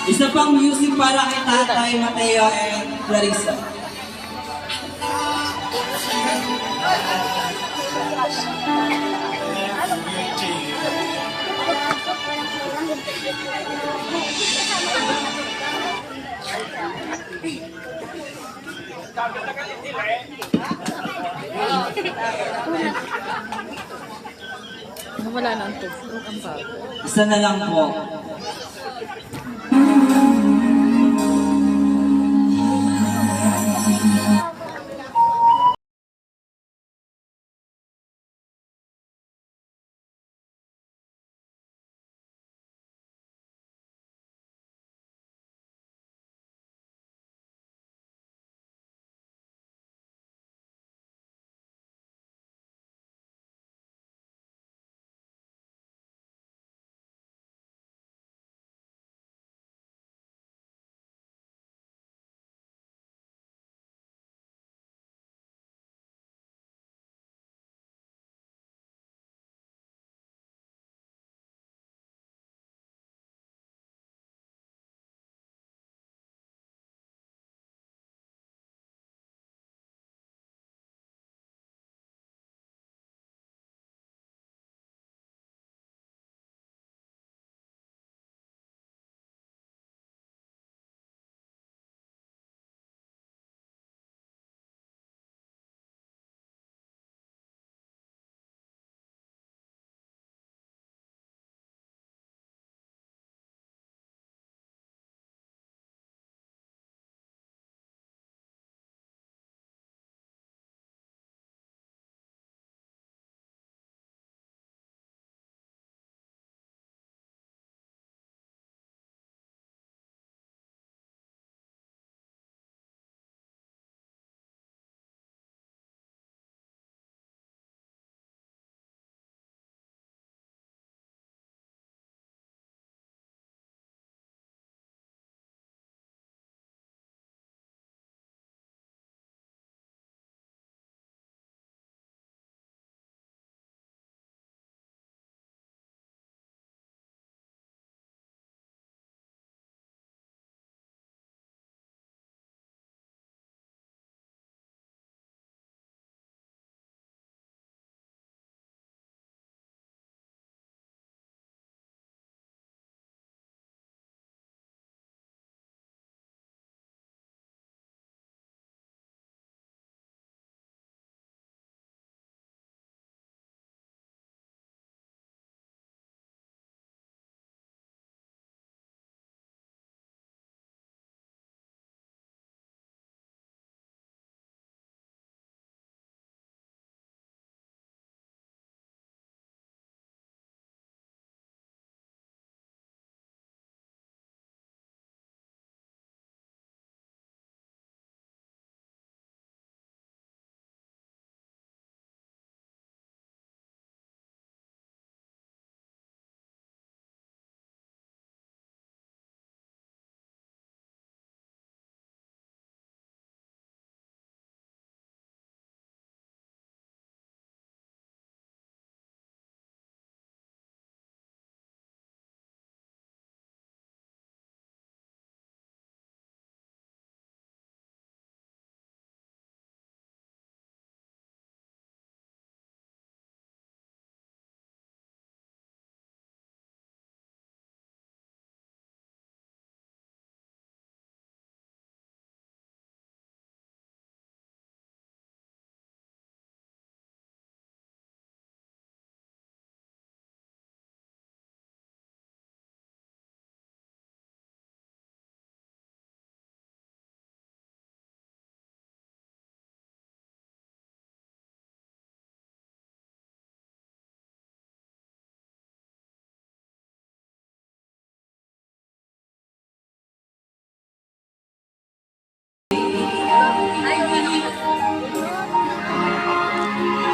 Isa pang music para kay Tatay Mateo and Clarissa. Wala na ang tugtog, ang bago. Isa na lang po.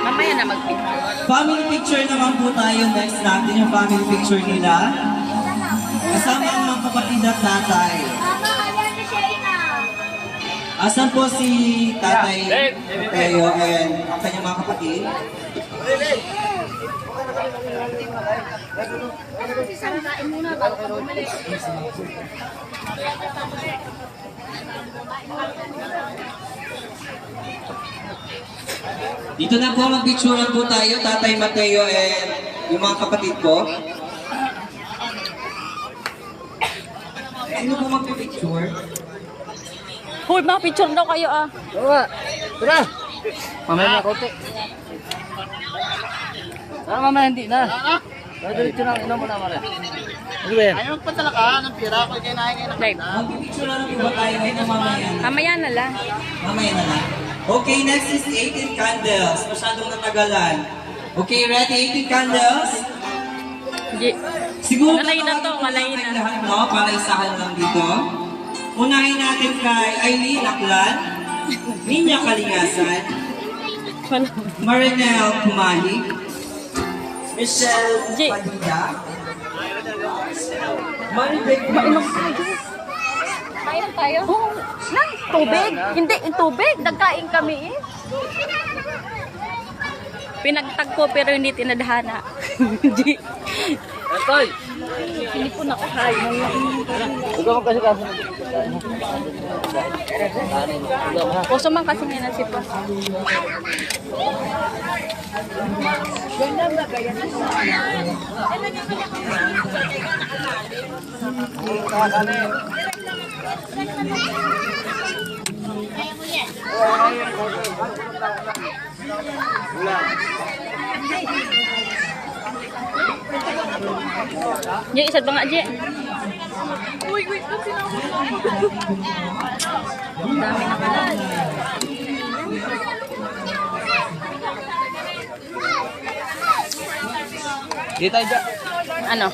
Mamaya na mag-picture. Family picture naman po tayo. Next natin yung family picture nila. Kasama ang mga kapatid at tatay. Asan po si Tatay Mateo and ang kanyang mga kapatid? Isang kain muna bago ka bumalik. Dito na po, magpicturean po tayo, Tatay Mateo and yung mga kapatid ko. Sino po magpipicture? Hoy, mga picture daw kayo ah. Tara! Mamaya na konti. Mamaya hindi na. Diretso na, inom mo na mara. Ano ba yan? Ayaw pa talaga ng pira ko kinain ngayon. Live. Magpipicturean na po ba tayo ngayon na mamaya? Mamaya na lang. Mamaya na lang. Okay, next is 18 candles. Masyadong natagalan. Okay, ready? 18 candles? Di. Siguro Malay na to, malay na. tayong lahat, no? Para isahan lang dito. Unahin natin kay Aileen Aklan, Ninya Kalingasan, Wala. Marinel Kumahig, Michelle J. Padilla, Maribek Kain tayo? Nang tubig? Hindi, yung tubig. Nagkain kami eh. Pinagtagpo pero hindi tinadhana. Hindi. Toy! Hindi po nakakain. Ikaw mo kasi kaso. Puso man kasi ngayon na si Pa. Ye, isa ba nga, Je? Uy, wait, kasi na dami na pala. Di tayo dyan. Ano?